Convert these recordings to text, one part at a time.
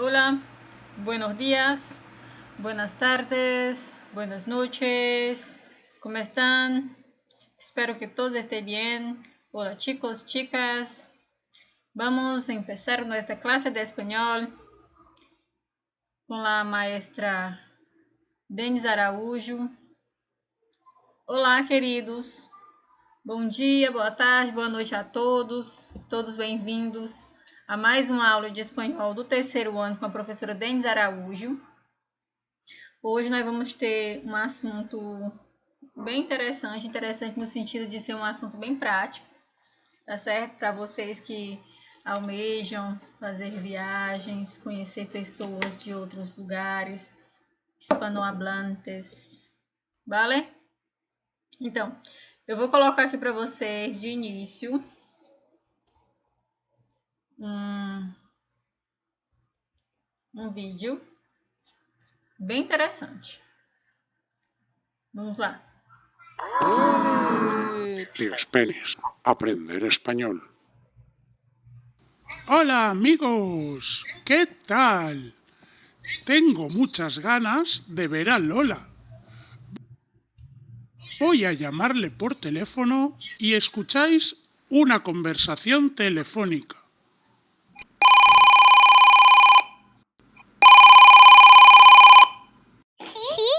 Hola, buenos días, buenas tardes, buenas noches, ¿cómo están? Espero que todos estén bien. Hola chicos, chicas, vamos a empezar nuestra clase de español con la maestra Denise Araújo. Olá, queridos, bom dia, boa tarde, boa noite a todos bem-vindos a mais uma aula de espanhol do terceiro ano com a professora Denise Araújo. Hoje nós vamos ter um assunto bem interessante no sentido de ser um assunto bem prático, tá certo? Para vocês que almejam fazer viagens, conhecer pessoas de outros lugares, hispanohablantes, vale? Então, eu vou colocar aqui para vocês de início um vídeo bem interessante. Vamos lá. Tío Spanish, aprender español. Hola amigos, ¿qué tal? Tengo muchas ganas de ver a Lola. Voy a llamarle por teléfono y escucháis una conversación telefónica. Sí,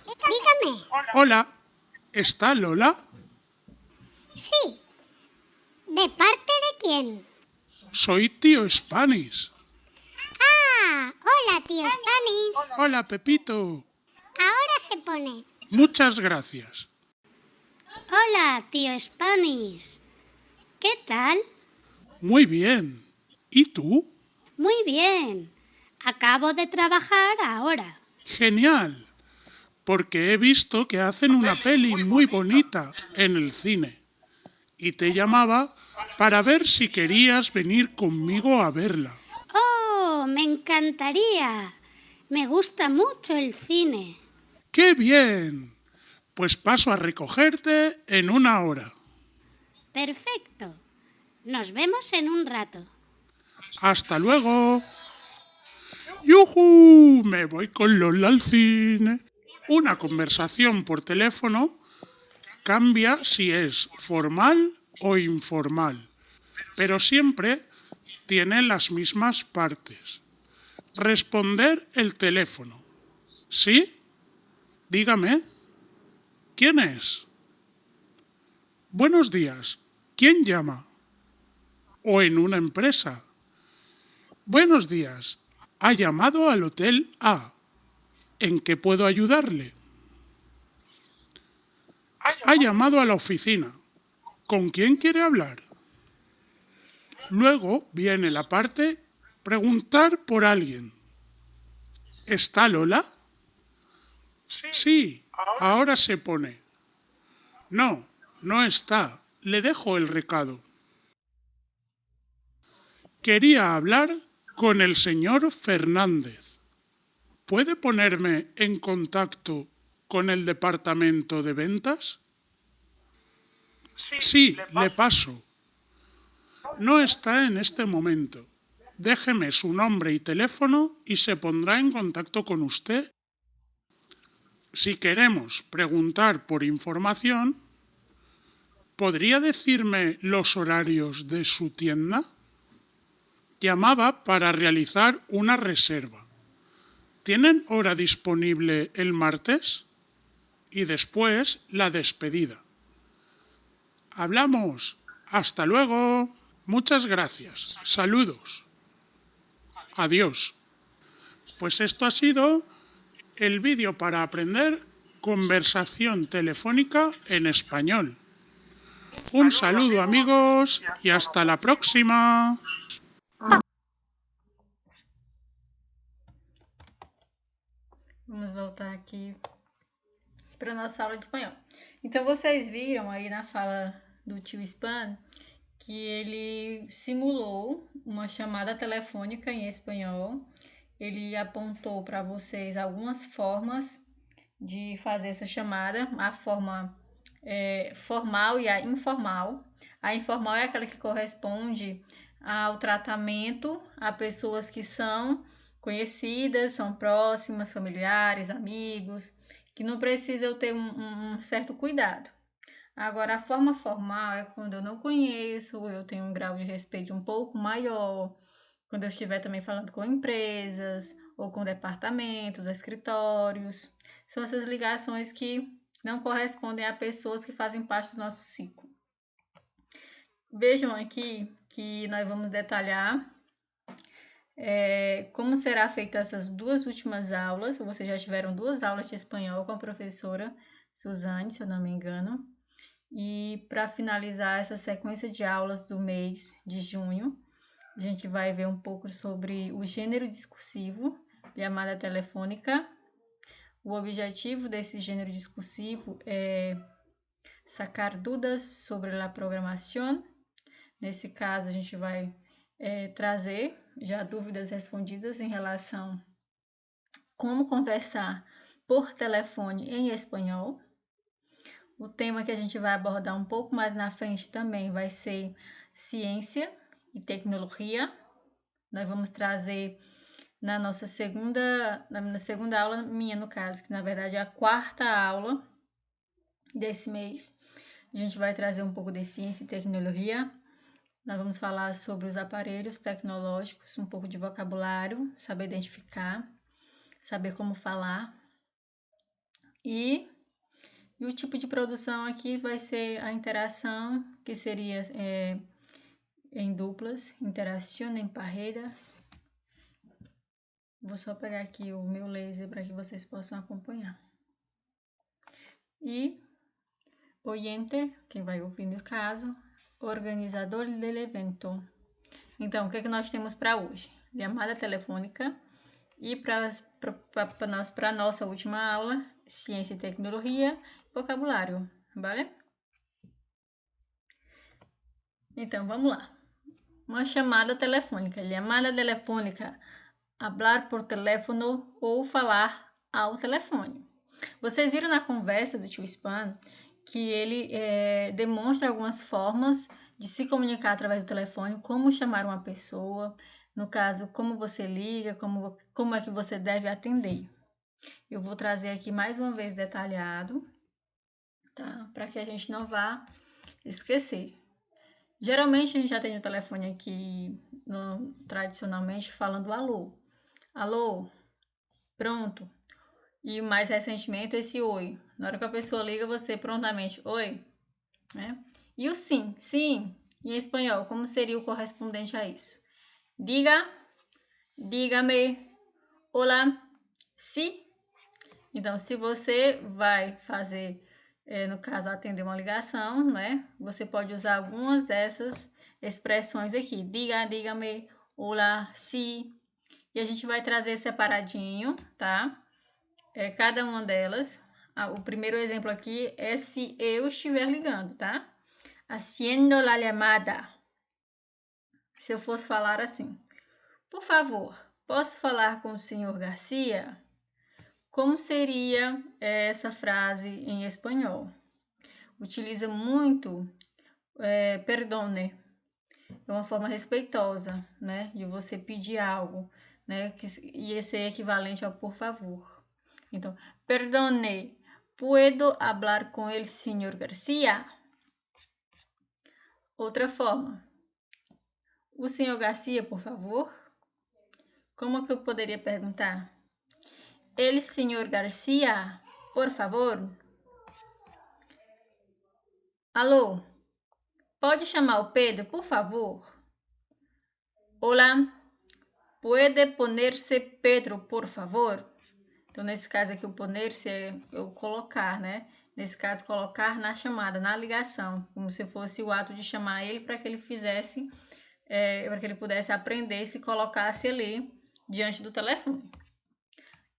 dígame. Hola, ¿está Lola? Sí. ¿De parte de quién? Soy tío Spanish. Ah, hola, tío Spanish. Hola Pepito. Ahora se pone. Muchas gracias. Hola, tío Spanish. ¿Qué tal? Muy bien. ¿Y tú? Muy bien. Acabo de trabajar ahora. Genial, porque he visto que hacen una peli muy bonita en el cine y te llamaba para ver si querías venir conmigo a verla. Oh, me encantaría. Me gusta mucho el cine. ¡Qué bien! Pues paso a recogerte en 1 hora. Perfecto. Nos vemos en un rato. ¡Hasta luego! ¡Yujú! Me voy con Lola al cine. Una conversación por teléfono cambia si es formal o informal, pero siempre tiene las mismas partes. Responder el teléfono. ¿Sí? Dígame. ¿Quién es? Buenos días. ¿Quién llama? O en una empresa. Buenos días. Ha llamado al Hotel A. ¿En qué puedo ayudarle? Ha llamado a la oficina. ¿Con quién quiere hablar? Luego viene la parte preguntar por alguien. ¿Está Lola? Sí, ahora se pone. No, no está. Le dejo el recado. Quería hablar con el señor Fernández. ¿Puede ponerme en contacto con el departamento de ventas? Sí, le paso. No está en este momento. Déjeme su nombre y teléfono y se pondrá en contacto con usted. Si queremos preguntar por información, ¿podría decirme los horarios de su tienda? Llamaba para realizar una reserva. ¿Tienen hora disponible el martes? Y después la despedida. Hablamos. Hasta luego. Muchas gracias. Saludos. Adiós. Pues esto ha sido el vídeo para aprender conversación telefónica en español. Un saludo amigos y hasta la próxima. Vamos voltar aqui para nossa aula de espanhol. Então, vocês viram aí na fala do tio Span que ele simulou uma chamada telefônica em espanhol. Ele apontou para vocês algumas formas de fazer essa chamada, a forma formal e a informal. A informal é aquela que corresponde ao tratamento a pessoas que são conhecidas, são próximas, familiares, amigos, que não precisa eu ter um certo cuidado. Agora, a forma formal é quando eu não conheço, eu tenho um grau de respeito um pouco maior, quando eu estiver também falando com empresas, ou com departamentos, escritórios. São essas ligações que não correspondem a pessoas que fazem parte do nosso ciclo. Vejam aqui que nós vamos detalhar como será feita essas duas últimas aulas. Vocês já tiveram 2 aulas de espanhol com a professora Suzane, se eu não me engano. E para finalizar essa sequência de aulas do mês de junho, a gente vai ver um pouco sobre o gênero discursivo, chamada telefônica. O objetivo desse gênero discursivo é sacar dúvidas sobre a programação. Nesse caso, a gente vai trazer já dúvidas respondidas em relação a como conversar por telefone em espanhol. O tema que a gente vai abordar um pouco mais na frente também vai ser ciência e tecnologia. Nós vamos trazer na segunda aula minha, no caso, que na verdade é a 4ª aula desse mês. A gente vai trazer um pouco de ciência e tecnologia. Nós vamos falar sobre os aparelhos tecnológicos, um pouco de vocabulário, saber identificar, saber como falar. E o tipo de produção aqui vai ser a interação, que seria em duplas, interação em parejas. Vou só pegar aqui o meu laser para que vocês possam acompanhar. E oyente, quem vai ouvir no caso, organizador do evento. Então, o que nós temos para hoje? Chamada telefônica e para a nossa última aula, ciência e tecnologia, vocabulário, vale? Então, vamos lá. Uma chamada telefônica. Chamada telefônica, hablar por teléfono ou falar ao telefone. Vocês viram na conversa do tio Spam que ele demonstra algumas formas de se comunicar através do telefone, como chamar uma pessoa, no caso, como você liga, como é que você deve atender. Eu vou trazer aqui mais uma vez detalhado, tá? Para que a gente não vá esquecer. Geralmente a gente já tem o telefone aqui, tradicionalmente, falando alô. Alô, pronto. E mais recentemente esse oi. Na hora que a pessoa liga, você prontamente, oi, né? E o sim, sim, em espanhol, como seria o correspondente a isso? Diga, dígame, olá, sí. Então, se você vai fazer, no caso, atender uma ligação, né? Você pode usar algumas dessas expressões aqui. Diga, dígame, olá, sí. E a gente vai trazer separadinho, tá? Cada uma delas. O primeiro exemplo aqui é se eu estiver ligando, tá? Haciendo la llamada. Se eu fosse falar assim, por favor, posso falar com o senhor Garcia? Como seria essa frase em espanhol? Utiliza muito perdone. É uma forma respeitosa, né? De você pedir algo, né? E esse é equivalente ao por favor. Então, perdone, ¿puedo hablar con el señor García? Outra forma. O senhor Garcia, por favor? Como que eu poderia perguntar? El senhor Garcia, por favor? Alô? Pode chamar o Pedro, por favor? Olá? ¿Puede ponerse Pedro, por favor? Então, nesse caso aqui, o poner-se é eu colocar, né? Nesse caso, colocar na chamada, na ligação, como se fosse o ato de chamar ele para que ele fizesse, para que ele pudesse aprender e se colocasse ali diante do telefone.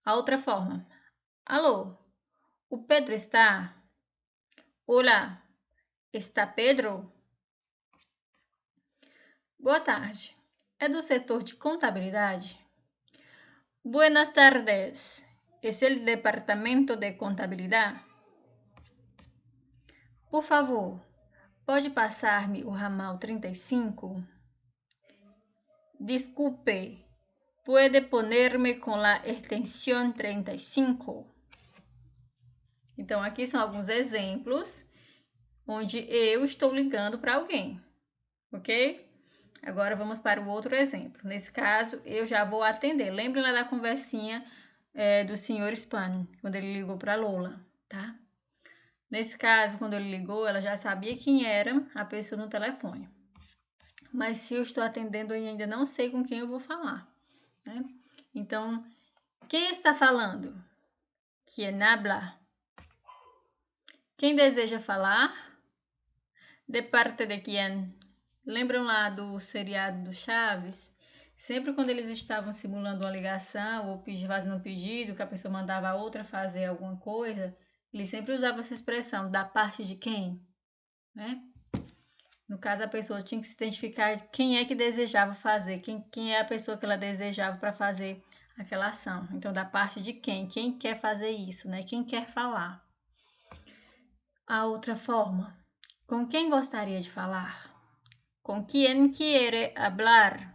A outra forma. Alô, o Pedro está? Olá, está Pedro? Boa tarde. É do setor de contabilidade? Buenas tardes. ¿Es el departamento de contabilidad? Por favor, pode passar-me o ramal 35? Desculpe, Puede ponerme com la extensión 35. Então, aqui são alguns exemplos onde eu estou ligando para alguém, ok? Agora vamos para o outro exemplo. Nesse caso, eu já vou atender. Lembrem lá da conversinha do Sr. Span, quando ele ligou para Lola, tá? Nesse caso, quando ele ligou, ela já sabia quem era a pessoa no telefone. Mas se eu estou atendendo, eu ainda não sei com quem eu vou falar, né? Então, quem está falando? Quien habla? Quem deseja falar? De parte de quien? Lembram lá do seriado do Chaves? Sempre quando eles estavam simulando uma ligação ou fazendo um pedido, que a pessoa mandava a outra fazer alguma coisa, eles sempre usavam essa expressão, da parte de quem? Né? No caso, a pessoa tinha que se identificar quem é que desejava fazer, quem é a pessoa que ela desejava para fazer aquela ação. Então, da parte de quem? Quem quer fazer isso, né? Quem quer falar? A outra forma, com quem gostaria de falar? Com quem quiere hablar?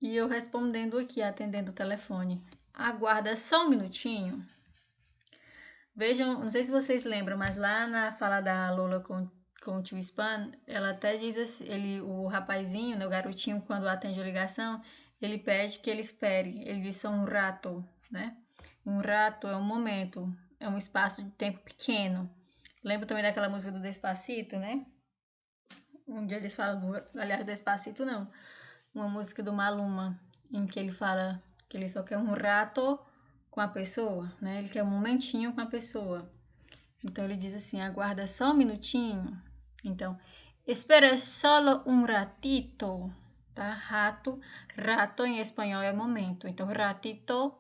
E eu respondendo aqui, atendendo o telefone. Aguarda só um minutinho. Vejam, não sei se vocês lembram, mas lá na fala da Lola com o tio Span, ela até diz assim, o rapazinho, né, o garotinho, quando atende a ligação, ele pede que ele espere. Ele diz só um rato, né? Um rato é um momento, é um espaço de tempo pequeno. Lembra também daquela música do Despacito, né? Onde eles falam, aliás, Despacito não, uma música do Maluma, em que ele fala que ele só quer um rato com a pessoa, né? Ele quer um momentinho com a pessoa. Então, ele diz assim, aguarda só um minutinho. Então, espera solo un ratito, tá? Rato em espanhol é momento. Então, ratito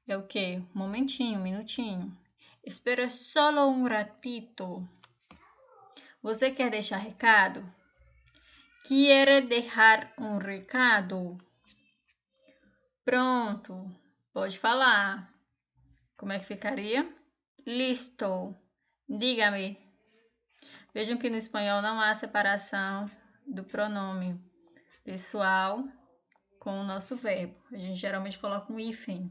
é o quê? Momentinho, minutinho. Espera solo un ratito. Você quer deixar recado? Quiere dejar um recado? Pronto, pode falar. Como é que ficaria? Listo. Dígame. Vejam que no espanhol não há separação do pronome pessoal com o nosso verbo. A gente geralmente coloca um hífen.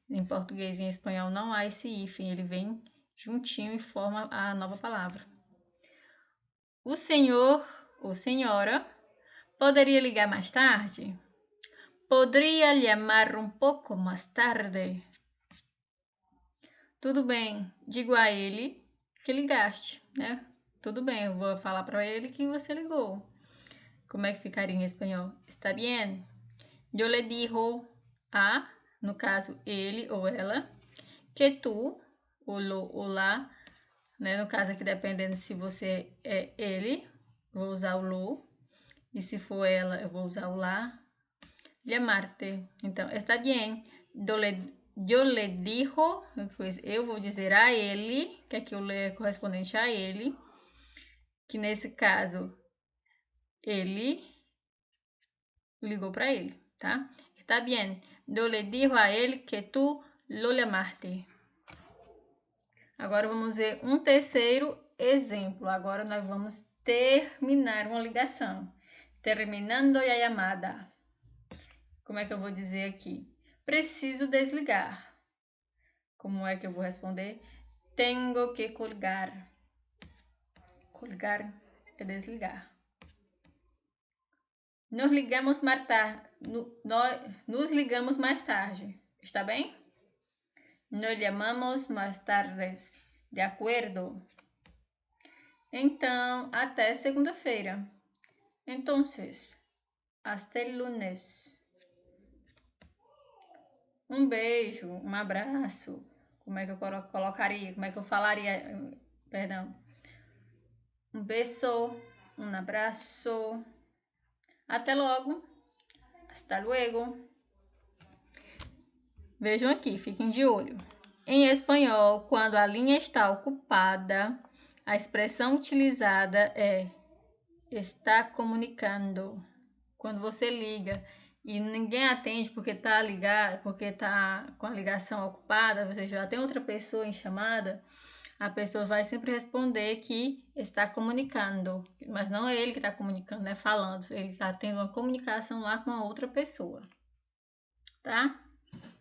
Em português e em espanhol não há esse hífen, ele vem juntinho e forma a nova palavra. O senhor ou senhora poderia ligar mais tarde? Podría llamar um pouco mais tarde? Tudo bem, digo a ele que ligaste, né? Tudo bem, eu vou falar para ele que você ligou. Como é que ficaria em espanhol? Está bien. Yo le digo a, no caso ele ou ela, que tu, o lo ou lá, né? No caso aqui, dependendo se você é ele, vou usar o lo, e se for ela, eu vou usar o lá. Llamarte. Então, está bien. Eu le digo, pois eu vou dizer a ele, que aqui o le é correspondente a ele, que nesse caso ele ligou para ele, tá? Está bien. Eu le digo a ele que tu lo llamaste. Agora vamos ver um terceiro exemplo. Agora nós vamos terminar uma ligação. Terminando a chamada. Como é que eu vou dizer aqui? Preciso desligar. Como é que eu vou responder? Tengo que colgar. Colgar é desligar. Nos ligamos mais tarde. Nos ligamos mais tarde. Está bem? Nos llamamos mais tarde. De acordo? Então, até segunda-feira. Entonces, hasta el lunes. Um beijo, um abraço. Como é que eu colocaria? Como é que eu falaria? Perdão. Um beso, um abraço. Até logo. Hasta luego. Vejam aqui, fiquem de olho. Em espanhol, quando a linha está ocupada, a expressão utilizada é está comunicando. Quando você liga e ninguém atende porque está ligado, porque está com a ligação ocupada, você já tem outra pessoa em chamada, a pessoa vai sempre responder que está comunicando, mas não é ele que está comunicando, né? Falando, ele está tendo uma comunicação lá com a outra pessoa, tá?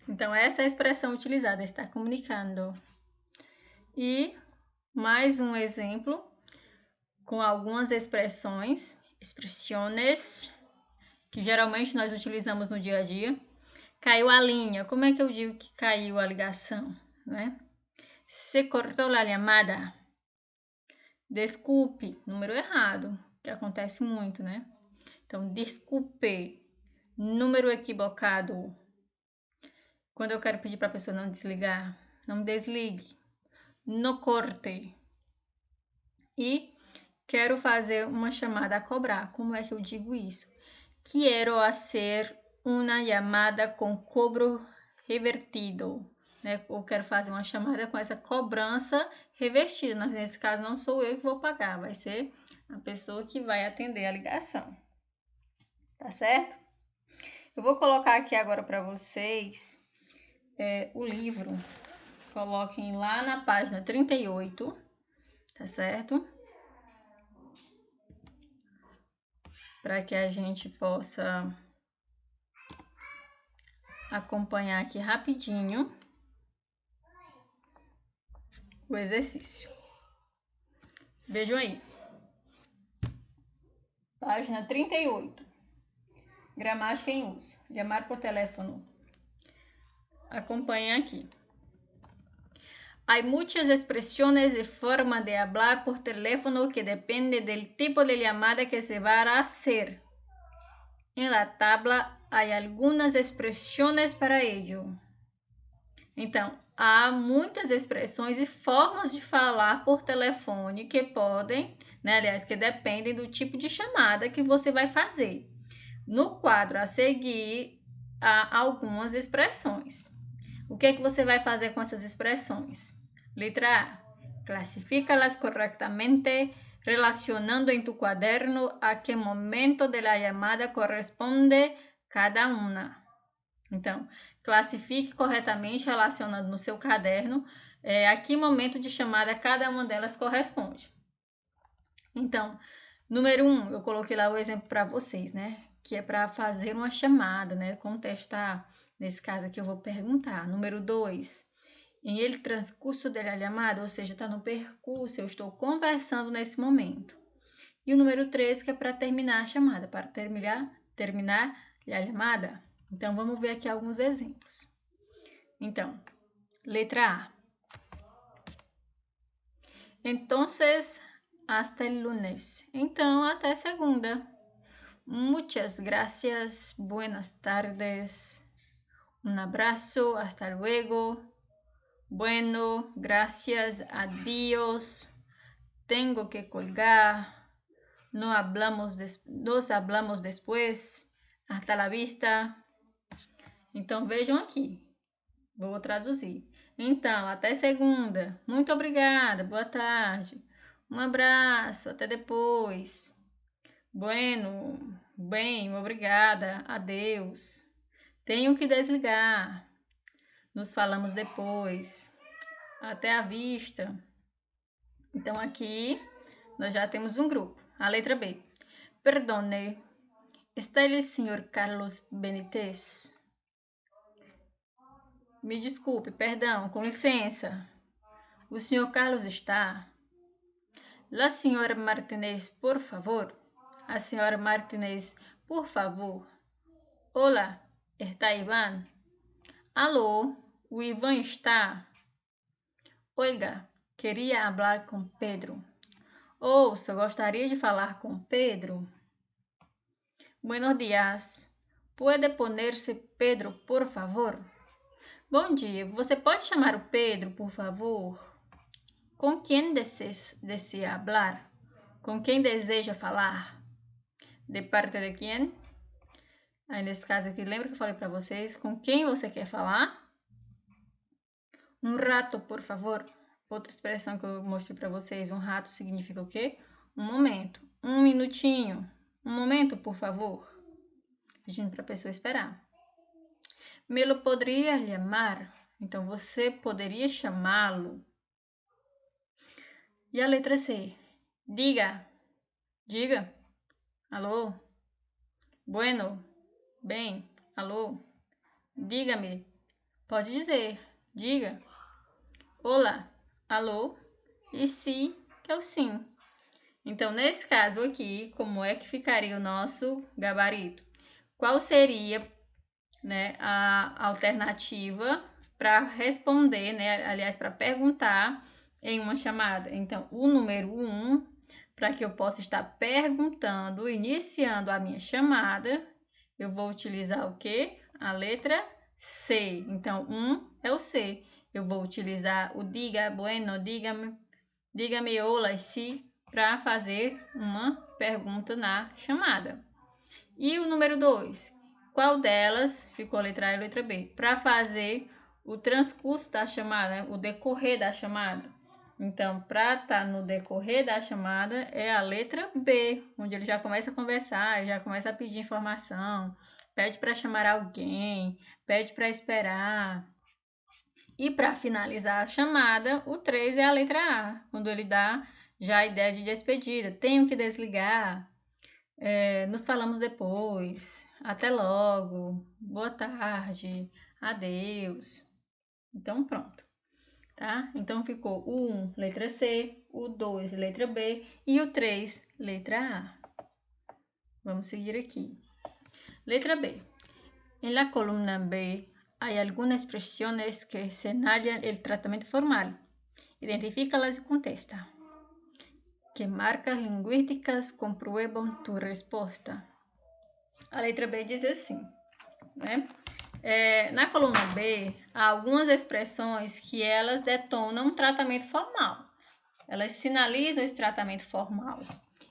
Então, essa é a expressão utilizada, está comunicando. E mais um exemplo com algumas expressões, que geralmente nós utilizamos no dia a dia. Caiu a linha. Como é que eu digo que caiu a ligação, né? Se cortou la llamada. Desculpe, número errado, que acontece muito, né? Então, desculpe, número equivocado. Quando eu quero pedir para a pessoa não desligar, não desligue, no corte. E quero fazer uma chamada a cobrar. Como é que eu digo isso? Quero hacer uma llamada com cobro revertido. Né? Eu quero fazer uma chamada com essa cobrança revertida. Mas nesse caso não sou eu que vou pagar, vai ser a pessoa que vai atender a ligação. Tá certo? Eu vou colocar aqui agora para vocês o livro. Coloquem lá na página 38, tá certo? Para que a gente possa acompanhar aqui rapidinho o exercício. Vejam aí. Página 38. Gramática em uso. Llamar por teléfono. Acompanhem aqui. Hay muchas expresiones de forma de hablar por teléfono que depende del tipo de llamada que se va a hacer. En la tabla hay algunas expresiones para ello. Então, há muitas expressões e formas de falar por telefone que podem, né, aliás, que dependem do tipo de chamada que você vai fazer. No quadro a seguir, há algumas expressões. O que é que você vai fazer com essas expressões? Letra A. Clasifica-las correctamente relacionando em tu cuaderno a que momento de la llamada corresponde cada uma. Então, classifique corretamente relacionando no seu caderno a que momento de chamada cada uma delas corresponde. Então, número 1, eu coloquei lá o exemplo para vocês, né? Que é para fazer uma chamada, né? Contestar. Nesse caso aqui eu vou perguntar. Número 2, em el transcurso de la llamada, ou seja, está no percurso, eu estou conversando nesse momento. E o número 3, que é para terminar a chamada, para terminar a chamada. Então, vamos ver aqui alguns exemplos. Então, letra A. Entonces, hasta el lunes. Então, até segunda. Muchas gracias, buenas tardes. Un abrazo, hasta luego. Bueno, gracias, adiós. Tengo que colgar. Nos hablamos después. Hasta la vista. Então, vejam aqui. Vou traduzir. Então, até segunda. Muito obrigada. Boa tarde. Um abraço. Até depois. Bueno. Bem, obrigada. Adeus. Tenho que desligar. Nos falamos depois. Até a vista. Então, aqui nós já temos um grupo. A letra B. Perdone. Está ele, senhor Carlos Benítez? Me desculpe, perdão, com licença. O senhor Carlos está? La senhora Martinez, por favor. A senhora Martinez, por favor. Olá, está Ivan? Alô, o Ivan está? Oiga, queria falar com Pedro. Ouça, gostaria de falar com Pedro. Buenos días. Puede ponerse Pedro, por favor? Bom dia, você pode chamar o Pedro, por favor? Com quem deseja falar? Com quem deseja falar? De parte de quem? Aí, nesse caso aqui, lembra que eu falei para vocês? Com quem você quer falar? Um rato, por favor. Outra expressão que eu mostrei para vocês. Um rato significa o quê? Um momento. Um minutinho. Um momento, por favor. Pedindo para a pessoa esperar. Me lo poderia chamar? Então, você poderia chamá-lo? E a letra C? Diga. Diga. Alô? Bueno. Bem. Alô? Diga-me. Pode dizer. Diga. Olá. Alô? E sim, que é o sim. Então, nesse caso aqui, como é que ficaria o nosso gabarito? Qual seria, né, a alternativa para responder, né, aliás, para perguntar em uma chamada? Então, o número 1, para que eu possa estar perguntando, iniciando a minha chamada, eu vou utilizar o quê? A letra C. Então, 1 é o C. Eu vou utilizar o diga, bueno, diga-me, olá, si, para fazer uma pergunta na chamada. E o número 2, qual delas ficou a letra A e a letra B? Para fazer o transcurso da chamada, o decorrer da chamada. Então, para estar no decorrer da chamada é a letra B, onde ele já começa a conversar, já começa a pedir informação, pede para chamar alguém, pede para esperar. E para finalizar a chamada, o 3 é a letra A, quando ele dá já a ideia de despedida. Tenho que desligar, nos falamos depois, até logo, boa tarde, adeus. Então, pronto, tá? Então, ficou o 1, letra C, o 2, letra B e o 3, letra A. Vamos seguir aqui. Letra B. En la columna B hay algunas expresiones que señalan el tratamiento formal. Identifícalas y contesta. Que marcas linguísticas comprueban tu resposta? A letra B diz assim, né? Na coluna B, há algumas expressões que elas detonam um tratamento formal. Elas sinalizam esse tratamento formal.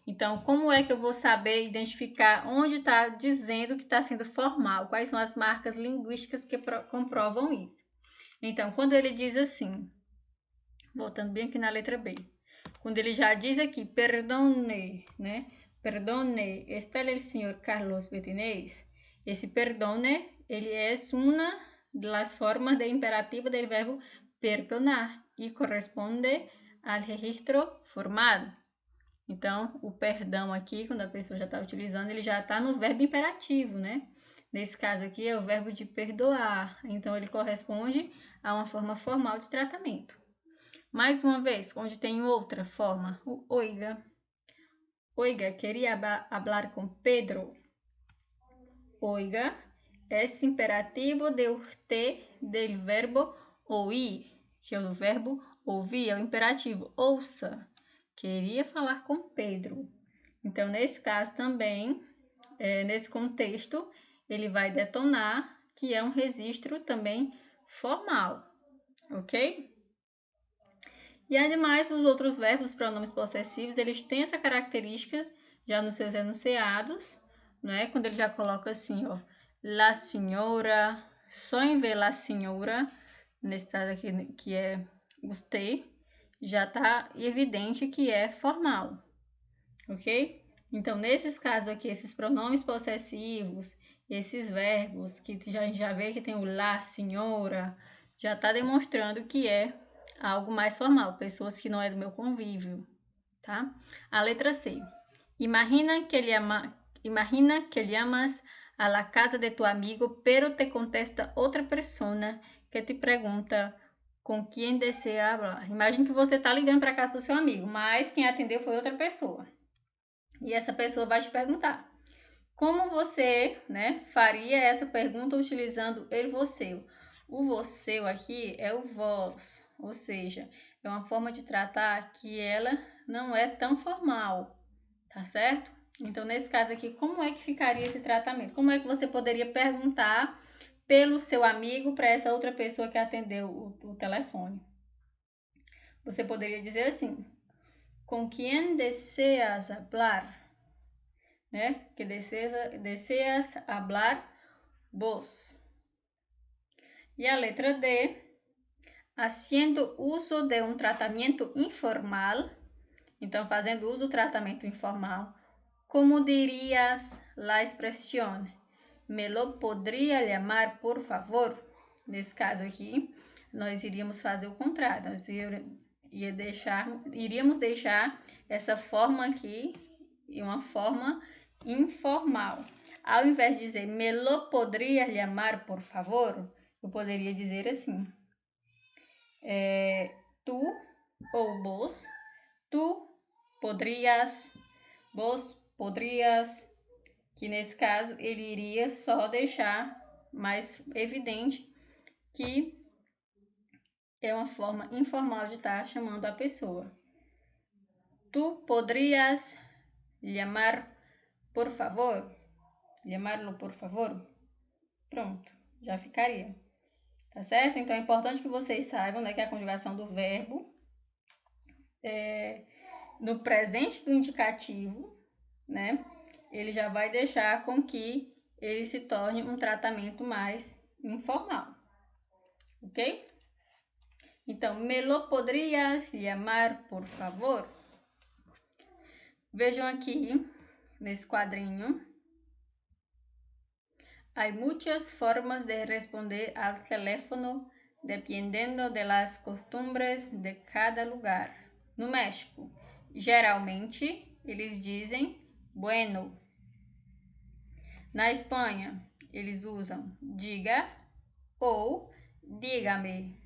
Então, como é que eu vou saber identificar onde está dizendo que está sendo formal? Quais são as marcas linguísticas que comprovam isso? Então, quando ele diz assim, voltando bem aqui na letra B, quando ele já diz aqui, perdone, né? Perdone, está el señor Carlos Betinez. Esse perdone, ele é uma das formas de imperativo do verbo perdonar e corresponde ao registro formado. Então, o perdão aqui, quando a pessoa já está utilizando, ele já está no verbo imperativo, né? Nesse caso aqui é o verbo de perdoar. Então, ele corresponde a uma forma formal de tratamento. Mais uma vez, onde tem outra forma, o oiga. Oiga, queria hablar com Pedro. Oiga é esse imperativo de usted del verbo oír, que é o verbo ouvir, é o imperativo. Ouça, queria falar com Pedro. Então, nesse caso também, nesse contexto, ele vai detonar que é um registro também formal, ok? E, ademais, os outros verbos, os pronomes possessivos, eles têm essa característica já nos seus enunciados, né? Quando ele já coloca assim, ó, la senhora, só em ver la senhora, nesse caso aqui, que é usted, já está evidente que é formal, ok? Então, nesses casos aqui, esses pronomes possessivos, esses verbos, que já vê que tem o la senhora, já está demonstrando que é algo mais formal, pessoas que não é do meu convívio, tá? A letra C. Imagina que llamas a la casa de tu amigo, pero te contesta outra persona que te pergunta com quem desea hablar. Imagina que você está ligando para a casa do seu amigo, mas quem atendeu foi outra pessoa. E essa pessoa vai te perguntar: como você, né, faria essa pergunta utilizando ele, você? O você aqui é o vós, ou seja, é uma forma de tratar que ela não é tão formal, tá certo? Então, nesse caso aqui, como é que ficaria esse tratamento? Como é que você poderia perguntar pelo seu amigo para essa outra pessoa que atendeu o telefone? Você poderia dizer assim: com quem deseas hablar? Né? Que deseas hablar vos. E a letra D, haciendo uso de um tratamento informal. Então, fazendo uso do tratamento informal, como dirias la expresión? ¿Me lo podría llamar, por favor? Nesse caso aqui, nós iríamos fazer o contrário. Nós iríamos deixar essa forma aqui em uma forma informal. Ao invés de dizer me lo podrías llamar por favor, eu poderia dizer assim: tu ou vos, tu podrías, vos podrías, que nesse caso ele iria só deixar mais evidente que é uma forma informal de estar chamando a pessoa. Tu podrías llamar por favor? Llamarlo por favor? Pronto, já ficaria. Tá certo? Então é importante que vocês saibam, né, que a conjugação do verbo no presente do indicativo, né, ele já vai deixar com que ele se torne um tratamento mais informal. Ok? Então, me lo podrías llamar por favor? Vejam aqui, nesse quadrinho, hay muchas formas de responder al teléfono dependiendo de las costumbres de cada lugar. No México, geralmente, eles dizem bueno. Na Espanha, eles usam diga ou dígame.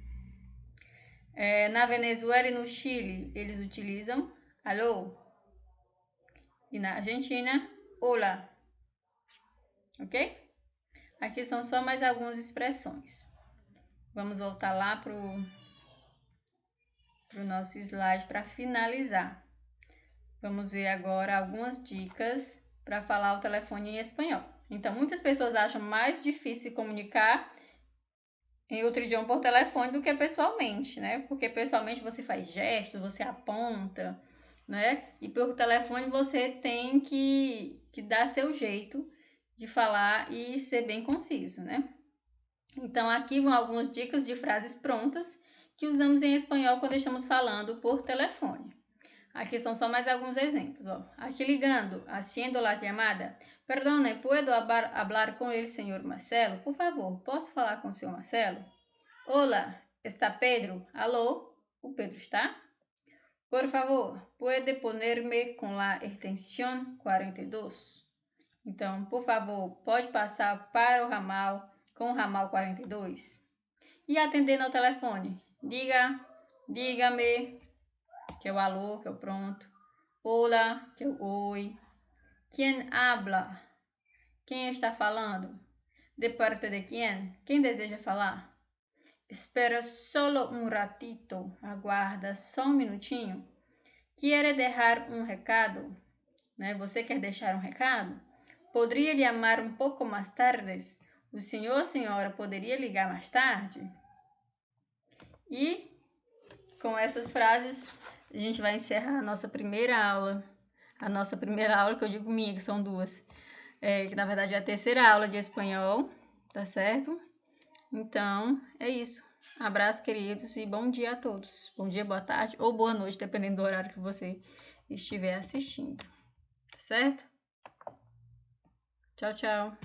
Na Venezuela e no Chile, eles utilizam alô. E na Argentina, hola. Ok? Aqui são só mais algumas expressões. Vamos voltar lá para o nosso slide para finalizar. Vamos ver agora algumas dicas para falar o telefone em espanhol. Então, muitas pessoas acham mais difícil se comunicar em outro idioma por telefone do que pessoalmente, né? Porque pessoalmente você faz gestos, você aponta, né? E por telefone você tem que dar seu jeito de falar e ser bem conciso, né? Então, aqui vão algumas dicas de frases prontas que usamos em espanhol quando estamos falando por telefone. Aqui são só mais alguns exemplos. Ó. Aqui ligando, haciendo la llamada. Perdone, ¿puedo hablar con el señor Marcelo? Por favor, posso falar com o senhor Marcelo? Hola, ¿está Pedro? Alô, o Pedro está? Por favor, ¿puede ponerme con la extensión 42? Então, por favor, pode passar para o ramal com o ramal 42? E atendendo ao telefone, dígame, que é o alô, que é o pronto. Hola, que é o oi. ¿Quién habla? Quem está falando? De parte de quién? Quem deseja falar? Espera solo un ratito. Aguarda só um minutinho. Quiere dejar um recado? Né? Você quer deixar um recado? Poderia lhe chamar um pouco mais tarde? O senhor ou senhora poderia ligar mais tarde? E com essas frases a gente vai encerrar a nossa primeira aula. A nossa primeira aula, que eu digo minha, que são duas. Que na verdade é a terceira aula de espanhol, tá certo? Então, é isso. Abraço, queridos, e bom dia a todos. Bom dia, boa tarde ou boa noite, dependendo do horário que você estiver assistindo. Tá certo? Tchau, tchau.